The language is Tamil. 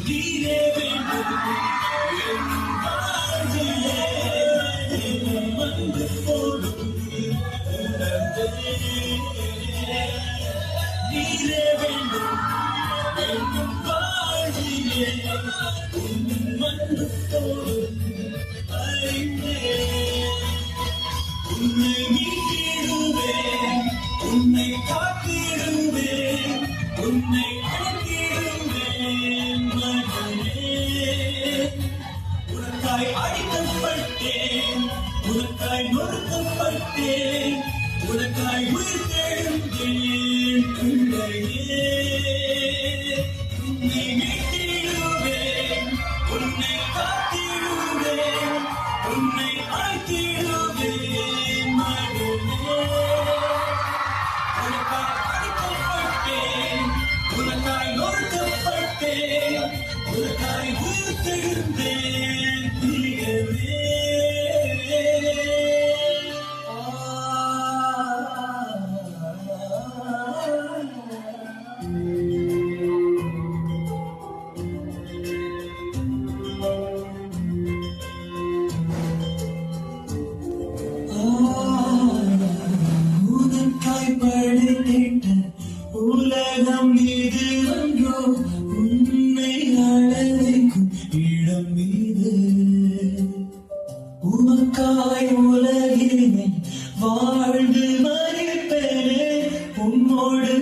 நீரே வேண்டும் என் வாழ்விலே வந்து போடும் நீரே வேண்டும் என் வாழ்விலே வந்து போடும் உன்னை மீட்டிடுவேன் உன்னை காத்திடுவேன் உன்னை அழைத்திடுவேன் மகனே உனக்காய் அடிக்கப்பட்டேன் உனக்காய் நொறுக்கப்பட்டேன் உனக்காய் உயிர் தெழுந்தேன் பிள்ளையே உன்னை மீட்டிடுவேன் உன்னை காத்திடுவேன் உன்னை அழைத்திடுவேன் மகனே உனக்காய் அடிக்கப்பட்டேன் உனக்காய் நொறுக்கப்பட்டேன் உனக்காய் உயிர் தெழுந்தேன் பிள்ளையே படைத்திட்ட உலகம் மீது அன்றோ உன்னை அழைக்கும் இடம் மீது உமக்காய் உலகினை வாழ்ந்து மறிப்பேனே உம்மோடு